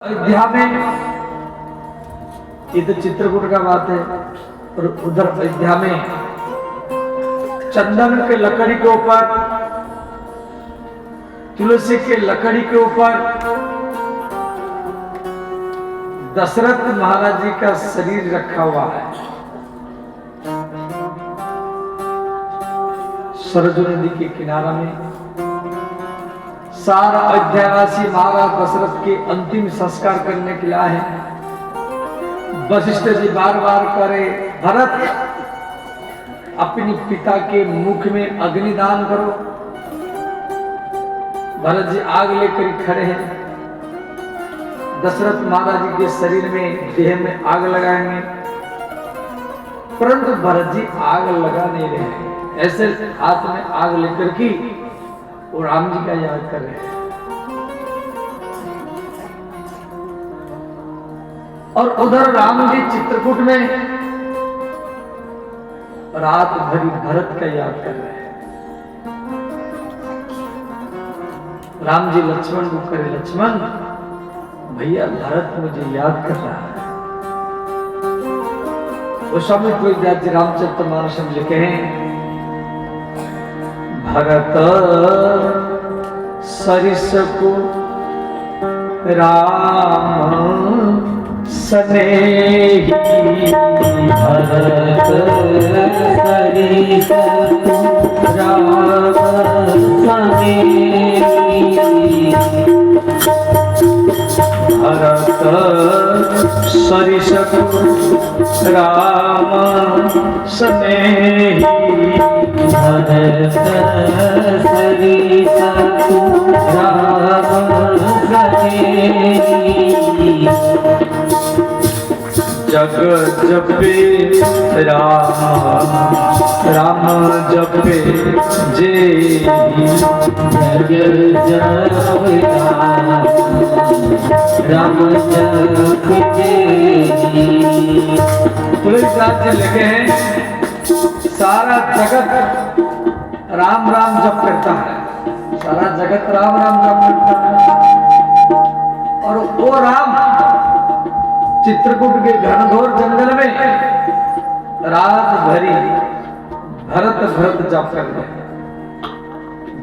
अयोध्या में ये तो चित्रकूट का बात है, और उधर अयोध्या में चंदन के लकड़ी के ऊपर, तुलसी के लकड़ी के ऊपर दशरथ महाराज जी का शरीर रखा हुआ है। सरजू नदी के किनारा में सारा अयोध्यावासी महाराज दशरथ के अंतिम संस्कार करने के लिए आए हैं। वशिष्ठ जी बार बार करे, भरत अपने पिता के मुख में अग्निदान करो। भरत जी आग लेकर खड़े हैं। दशरथ महाराज जी के शरीर में, देह में आग लगाएंगे, परंतु भरत जी आग लगा नहीं रहे, ऐसे हाथ में आग लेकर की और राम जी का याद कर रहे हैं। और उधर राम जी चित्रकूट में रात भरी भरत का याद कर रहे हैं। राम जी लक्ष्मण को करे, लक्ष्मण भैया भरत मुझे याद कर रहा है। वो स्वामी तुलसीदास जी रामचरितमानस में लिखे हैं, भरत सरिस को राम स्नेही, भरत सरिस को राम स्नेही, भरत सरिस को राम स्नेही, भरत सरिस को राम स्नेही, जग जपे राम राम जपे जे, जग जप राम जप तुलसीदास जी लिखे हैं, सारा जगत राम राम जप करता है, सारा जगत राम राम जप करता है, और वो राम चित्रकूट के घनघोर जंगल में रात भरी भरत भरत जप कर रहे।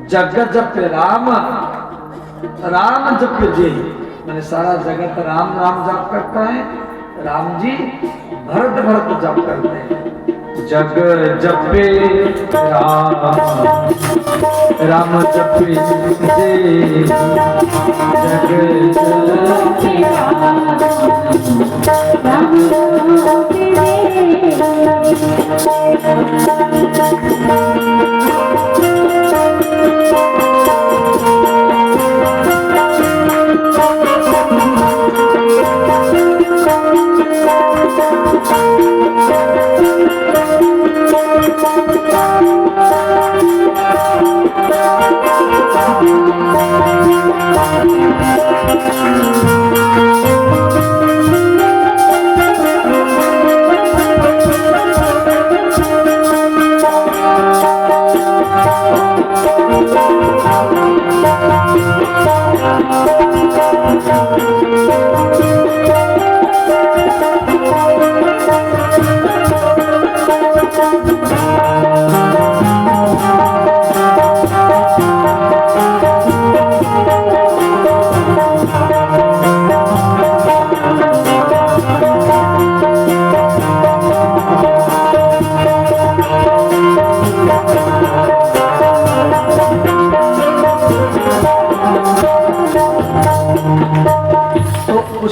जग जप राम राम जप जे, मैंने सारा जगत राम राम जप करता है, राम जी भरत भरत जप करते हैं। जग जपे राम राम जपे जे, जग जपे राम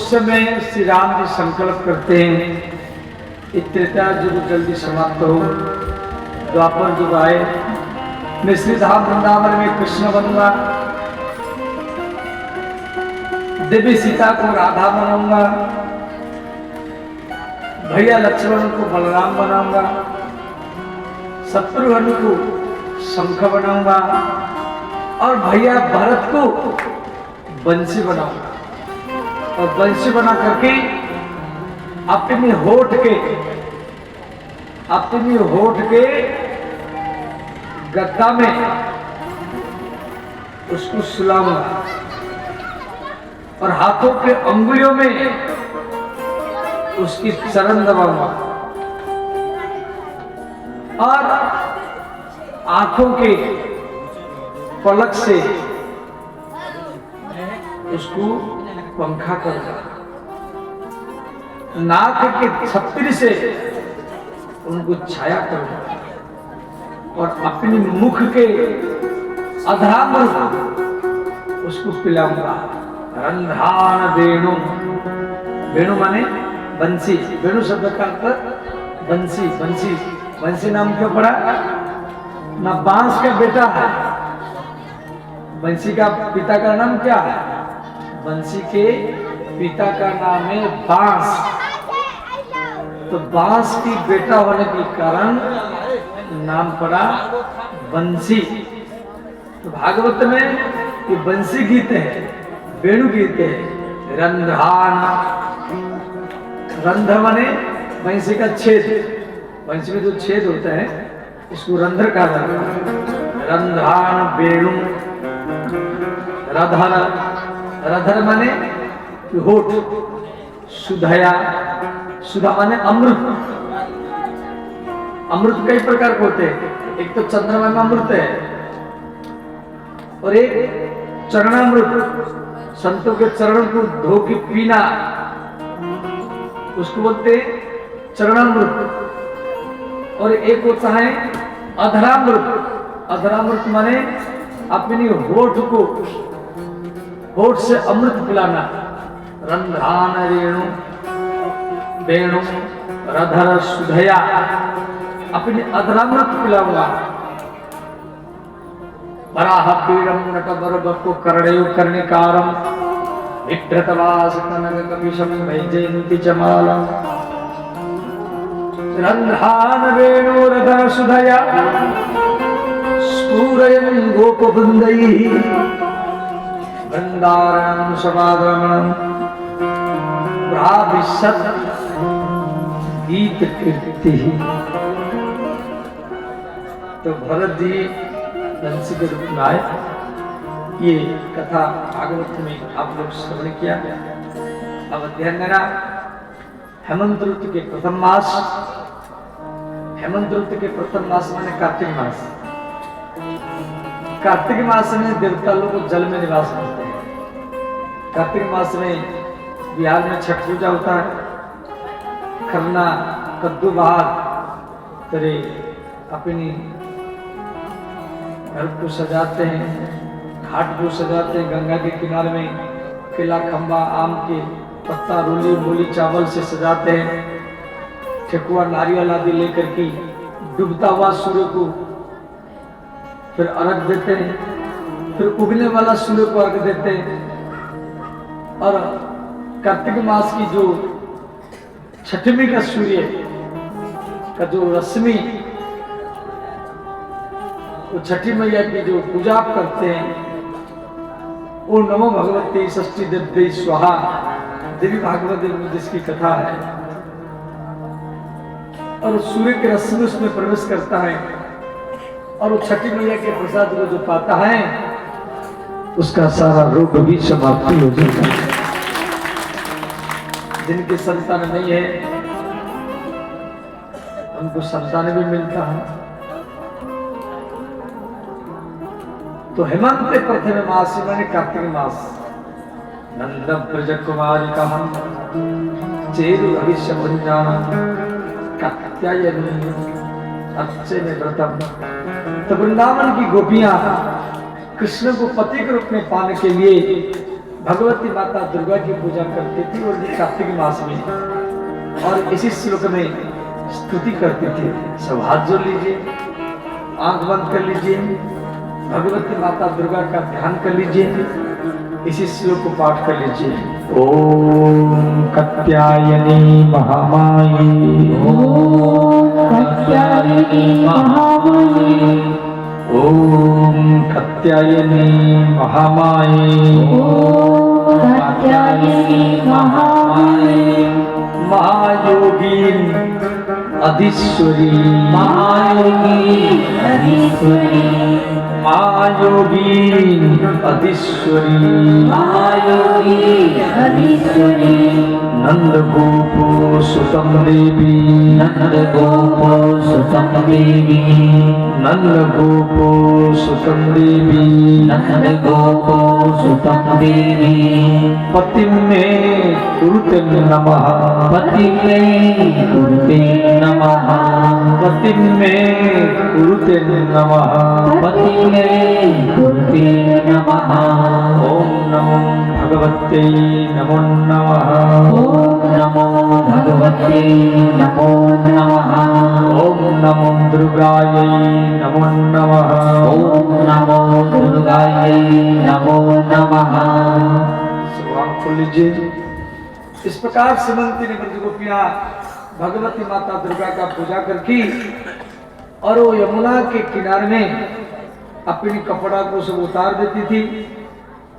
समय श्री राम जी संकल्प करते हैं, त्रेता युग जल्दी समाप्त हो, द्वापर युग आए, मैं श्री धाम वृंदावन में कृष्ण बनूंगा, देवी सीता को राधा बनाऊंगा, भैया लक्ष्मण को बलराम बनाऊंगा, शत्रुघ्न को शंख बनाऊंगा, और भैया भरत को बंसी बनाऊंगा, और बंसी बना करके अपनी होठ के गद्दा में उसको सुलाऊंगा, और हाथों के अंगुलियों में उसकी चरण दबाऊंगा और आंखों के पलक से उसको पंखा करूंगा, नाक के छप्परी से उनको छाया करूंगा और अपनी मुख के अधरामृत उसको पिलाऊंगा। रंध्रान वेणु, वेणु माने बंसी, वेणु शब्द का अर्थ बंसी। बंसी, बंसी नाम क्यों पड़ा? ना बांस का बेटा है। बंसी का पिता का नाम क्या है? बंसी के पिता का नाम है बांस। तो बांस की बेटा होने के कारण नाम पड़ा बंसी। तो भागवत में ये बंसी गीत है, वेणु गीत है। रंध्रान, रंध्र माने बंसी का छेद, बंसी में जो छेद होता है इसको रंध्र कहा जाता है। रंध्रान वेणु, रधर, रधर माने होठ, सुधया, सुधा माने अमृत। अमृत कई प्रकार के होते हैं, एक तो चंद्रमा में अमृत है और एक चरणामृत, संतों के चरणों को धो के पीना, उसको बोलते हैं चरणामृत। और एक होता है अधरामृत। अधरामृत माने अपनी होठ को, होठ से अमृत पिलाना। रंध्रान रेणु वेणु रधर सुधया, अपने अधरामृत पिलाऊंगा। वराह पीड़म नटबरबको कर्णयो कर्णिकारम विभ्रतवास कनक कपिशम वैजयन्ती चमालम। रंध्रान वेणु रधर सुधया स्फूरयन् गोपवृन्दैः वृन्दारणं समागमनं प्राविशत् गीत कीर्ति। तो भरत जी बंसी के रूप में आए। ये कथा भागवत में आप लोग श्रवण किया। अब अध्ययन मेरा हेमंत ऋतु के प्रथम मास, हेमंत ऋतु के प्रथम मास माने कार्तिक मास। कार्तिक मास में देवता लोग जल में निवास करते हैं। कार्तिक मास में बिहार में छठ पूजा होता है। खरना, कद्दू बहार करे, अपनी घर को सजाते हैं, घाट को सजाते हैं। गंगा के किनारे में केला खंबा, आम के पत्ता, रूली मूली चावल से सजाते हैं। ठेकुआ नारियल आदि लेकर के डूबता हुआ सूर्य को फिर अर्घ देते हैं, फिर उगने वाला सूर्य को अर्घ देते हैं। और कार्तिक मास की जो छठवीं का सूर्य का जो रश्मि, वो छठी मैया की जो पूजा आप करते हैं, वो नमो भगवती षष्ठी देवी स्वाहा, देवी भागवत में जिसकी कथा है, और सूर्य के रश्मि उसमें प्रवेश करता है और वो छठी मैया के प्रसाद को जो पाता है उसका सारा रोग भी समाप्ति हो जाता है। जिनकी संतान नहीं है उनको संतान भी मिलता है। तो हेमंत प्रथम मास माने कार्तिक मास, नंद ब्रज कुमारी का हम चेरु भविष्य मुंजान कात्यायनी अच्छे में व्रतम। तो वृंदावन की गोपियां कृष्ण को पति के रूप में पाने के लिए भगवती माता दुर्गा की पूजा करती थी और ये कार्तिक मास में, और इसी श्लोक में स्तुति करती थी। सब हाथ जोड़ लीजिए, आंख बंद कर लीजिए, भगवती माता दुर्गा का ध्यान कर लीजिए, इसी श्लोक को पाठ कर लीजिए। ओम कात्यायनी महामाई, ओम कात्यायनी महामाई, ओम कात्यायनी महामाई, ओम कात्यायनी महामाई, महायोगीन अधीश्वरी, महायोगी अधीश्वरी, महायोगी अधीश्वरी महायोगी अधीश्वरी नंद गोपो सुतम देवी नंद गोपो सुतम देवी नंद गोपो सुतम देवी नंद गोपो सुतम देवी पति में कुरुते नमः पति में कुरुते नमः पति में कुरुते नमः पति में कुरुते नमः ओम नमो भगवते नमो नमः ओम नमो भगवते नमो नमः ओम नमो दुर्गायै नमो नमः ओम नमो दुर्गायै नमो नमः। भगवान खोल लीजिए। इस प्रकार सीमंती ने ब्रज गोपियां भगवती माता दुर्गा का पूजा करके और वो यमुना के किनारे में अपनी कपड़ा को सब उतार देती थी,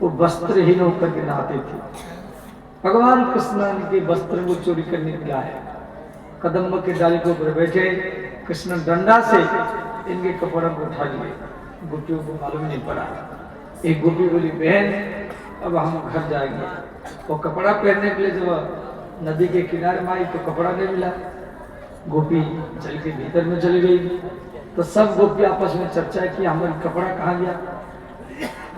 वो वस्त्रहीन होकर के नहाती थी। भगवान कृष्ण के वस्त्र को चोरी करने के लिए आए, कदम्ब के डाली के ऊपर बैठे, कृष्ण डंडा से इनके कपड़ों को उठा लिए। गोपियों को मालूम नहीं पड़ा। एक गोपी बोली, बहन अब हम घर जाएंगे। वो कपड़ा पहनने के लिए जब नदी के किनारे में आई तो कपड़ा नहीं मिला। गोपी चल के भीतर में चली गई तो सब गोपी आपस में चर्चा की हमारा कपड़ा कहाँ गया।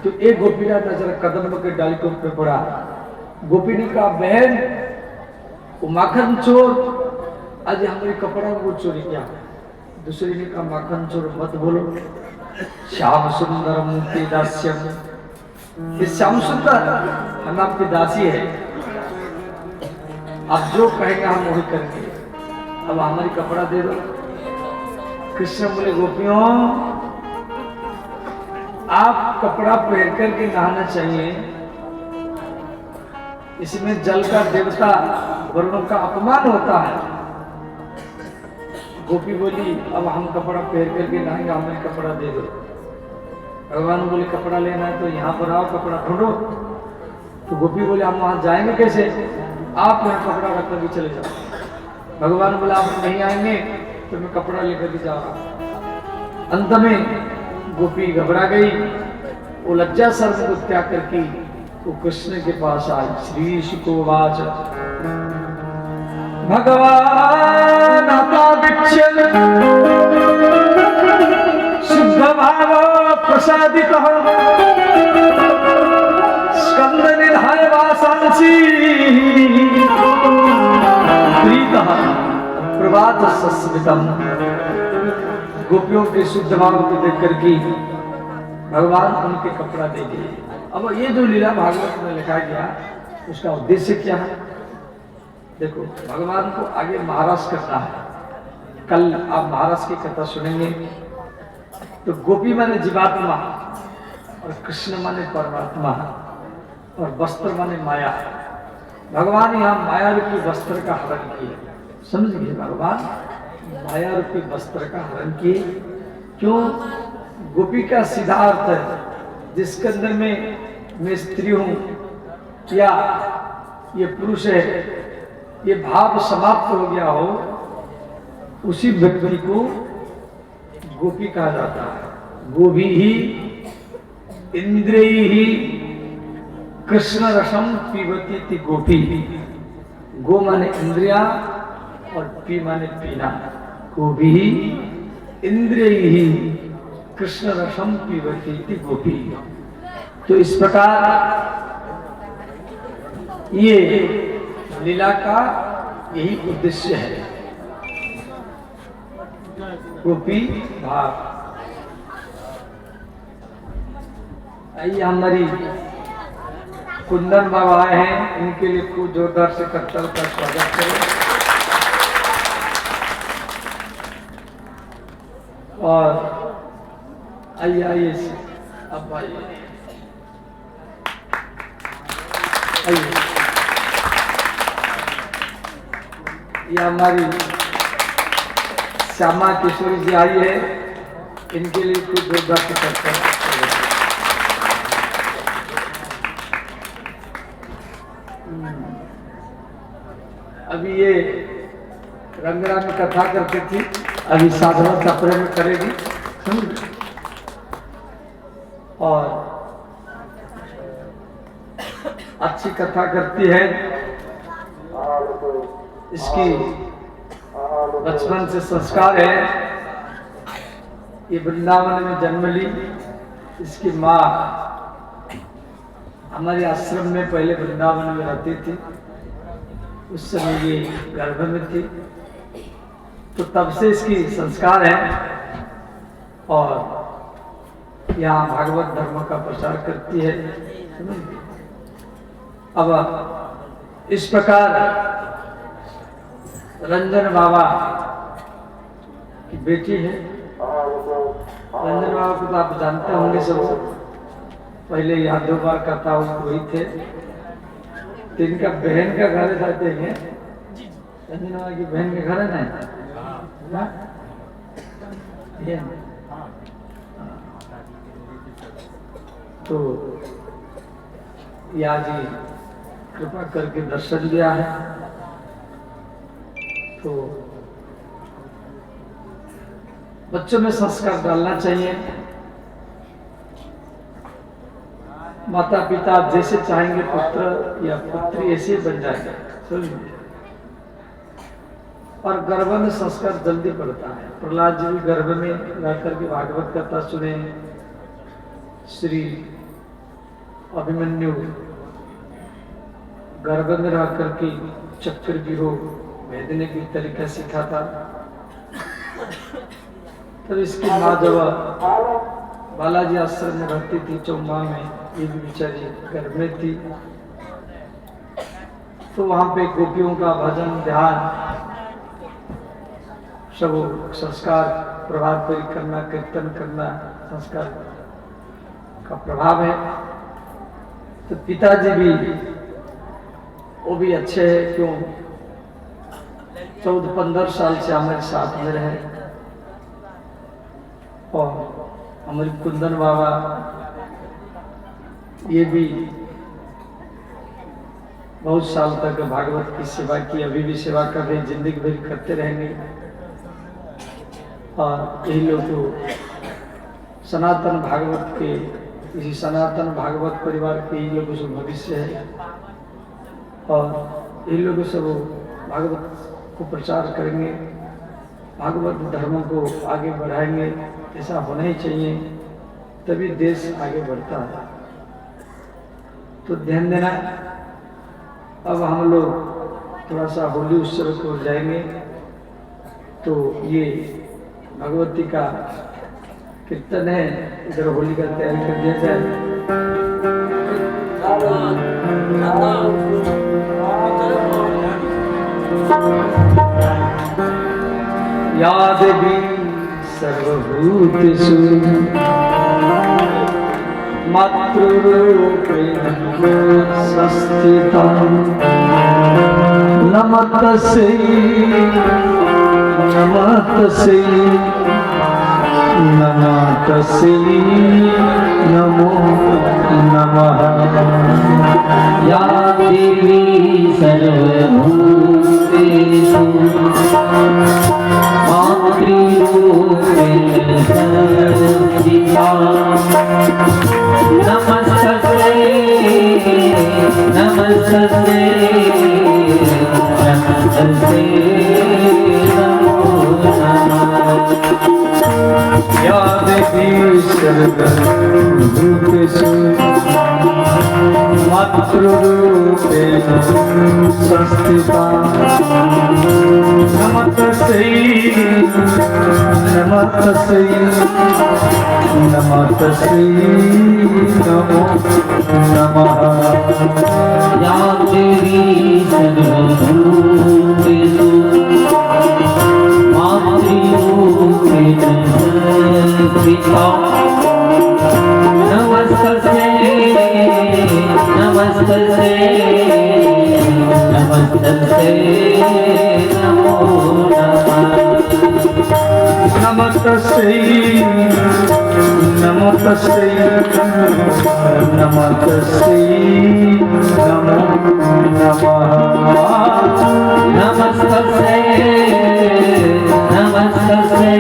तो एक गोपी का नजर कदम्ब के डाली के ऊपर पड़ा। गोपी ने कहा, बहन वो माखन चोर आज हमारे कपड़ा को चोरी किया। दूसरी ने कहा, माखन चोर मत बोलो, श्याम सुंदर मुक्ति दास्यम, ये श्याम सुंदर हम आपकी दासी है, आप जो कहेंगे हम वही करेंगे, अब हमारी कपड़ा दे दो। कृष्ण बोले, गोपियों आप कपड़ा पहन करके नहाना चाहिए, इसमें जल का देवता वरुणों का अपमान होता है। गोपी बोली, अब हम कपड़ा पहन करके नहाएंगे, हमें कपड़ा दे दो। भगवान बोले, कपड़ा लेना है तो यहाँ पर आओ, कपड़ा ढूंढो। तो गोपी बोले, हम वहां जाएंगे कैसे, आप यहाँ कपड़ा रख करके चले जाओ। भगवान बोले, आप नहीं आएंगे तो मैं कपड़ा लेकर के जाऊंगा। अंत में गोपी घबरा गई, वो लज्जा सर्व को त्याग करके वो कृष्ण के पास आई। श्री शुकोवाच भगवान शुद्ध भाव प्रसादित स्कंद निधाय वासांसी प्रीतः प्रभात सस्मितम। गोपियों के शुद्ध भाव को देख करके भगवान उनके कपड़ा दे दिए। अब ये जो लीला भागवत में लिखा गया उसका उद्देश्य क्या है, देखो भगवान को आगे महाराज करना है। कल आप महाराज की कथा सुनेंगे। तो गोपी माने जीवात्मा और कृष्ण माने परमात्मा और वस्त्र माने माया। भगवान यहाँ माया रूपी वस्त्र का हरण किए, समझ गए। भगवान माया रूपी वस्त्र का हरण किए। क्यों? गोपी का सीधा अर्थ है, जिसके अंदर में मैं स्त्री हूं या ये पुरुष है, ये भाव समाप्त हो गया हो, उसी व्यक्ति को गोपी कहा जाता है। गोभी ही इंद्रिय ही कृष्ण रसम पीवती थी गोपी। गो माने इंद्रिया और पी माने पीना। गोभी ही इंद्रिय ही कृष्ण रसम पीवती थी गोपी। तो इस प्रकार ये लीला का यही उद्देश्य है, गोपी भाव। आइए हमारी कुंदन बाबा आए हैं, इनके लिए खूब जोरदार से करतल का स्वागत करें। और आइए आइए अब आइए आइए। ये हमारी श्यामा किशोरी जी आई है, इनके लिए कुछ जोरदार से करते हैं। अभी ये रंगरा में कथा करती थी, अभी साधना कपड़े में करेगी। और अच्छी कथा करती है। इसकी बचपन से संस्कार है। ये वृंदावन में जन्म ली। इसकी माँ हमारे आश्रम में पहले वृंदावन में रहती थी। उस समय ये गर्भ में थी, तो तब से इसकी संस्कार है और यहाँ भागवत धर्म का प्रचार करती है। अब इस प्रकार रंजन बाबा की बेटी है। रंजन बाबा को तो आप जानते होंगे सब। पहले यादव बार का था, वही थे। तो इनका बहन का घर जाते हैं। रंजन बाबा की बहन का घर है ना। तो या जी कृपा करके दर्शन दिया है। तो बच्चों में संस्कार डालना चाहिए। माता पिता जैसे चाहेंगे पुत्र या पुत्री ऐसे बन जाएंगे। और गर्भ में संस्कार जल्दी पड़ता है। प्रहलाद जी भी गर्भ में रह करके भागवत कथा सुने। श्री अभिमन्यु गर्भ में रह करके चक्रव्यूह भेदने की तरीका सीखा था। तब इसकी माँ जब बालाजी आश्रम में रहती थी चौमा में, ये भी बेचारी गर्भ में थी। तो वहां पे गोपियों का भजन ध्यान सब संस्कार प्रभाव पर करना, कीर्तन करना संस्कार का प्रभाव है। तो पिताजी भी वो भी अच्छे हैं। क्यों 14-15 साल से हमारे साथ में रहे। और हमारे कुंदन बाबा ये भी बहुत साल तक भागवत की सेवा की। अभी भी सेवा कर रहे, जिंदगी भर करते रहेंगे। और यही लोग तो सनातन भागवत के, इसी सनातन भागवत परिवार के ही लोगों से भविष्य है। और ये लोग सब भागवत को प्रचार करेंगे, भागवत धर्म को आगे बढ़ाएंगे। ऐसा होना ही चाहिए, तभी देश आगे बढ़ता है। तो ध्यान देना। अब हम लोग थोड़ा सा होली उत्सव को जाएंगे। तो ये भगवती का कीर्तन है, इधर होली का तैयारी कर दिया जाए। या देवी सर्वभूतेषु मातृरूपेण संस्थिता नमस्तस्यै नमस्तस्यै नमस्तस्यै नमो नमः। या देवी सर्वभूतेषु मातृरूपेण संस्थिता नमस्तस्यै नमस्तस्यै नमस्तस्यै नमो नमः। या देवी सर्वभूतेषु मातृरूपेण संस्थिता नमस्तस्यै नमस्तस्यै नमस्तस्यै नमो नमः। या देवी सर्वभूतेषु मातृरूपेण संस्थिता नमस्तस्यै नमस्तस्यै नमस्तस्यै नमो नमः। नमस्तस्यै नमस्तस्यै नमस्तस्यै नमो नमः। नमस्तस्यै नमस्तस्यै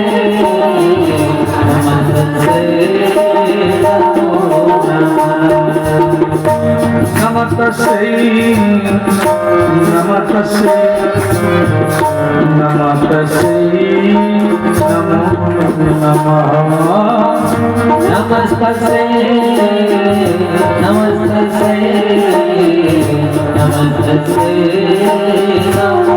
नमस्तस्यै नमो तस्यै नमः तस्यै नमः तस्यै नमो नमः नमस्तस्यै नमस्तस्यै नमस्तस्यै नमो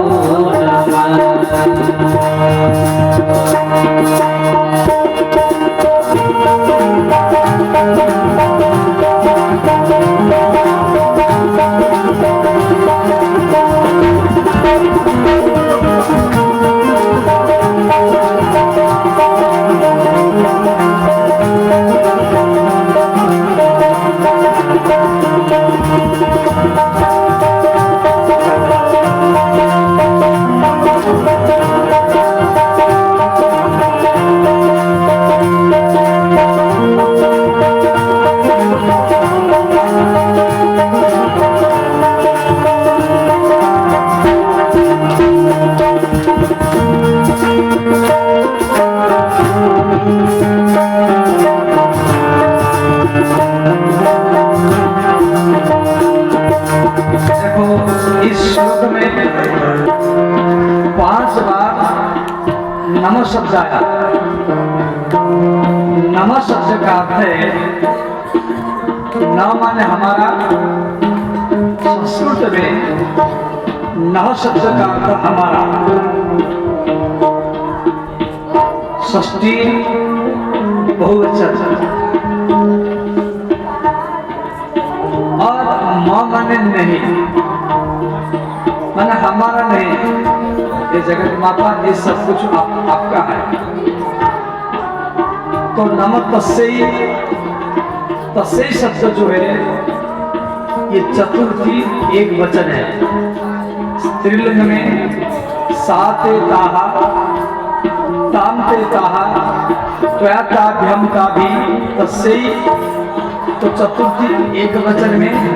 नमः शब्द आया। नमः शब्द का अर्थ है, न माने हमारा, संस्कृत में नह शब्द का अर्थ हमारा, षष्ठी बहुवचन, और म माने नहीं, माने हमारा नहीं, ये जगत माता, ये सब कुछ आपका है। तो नमः तस्यै, तस्यै शब्द जो है ये चतुर्थी एक वचन है। स्त्रीलिंग में साते ताहा, तामते ताहा, त्वयाताभ्यम का भी तस्यै, तो चतुर्थी एक वचन में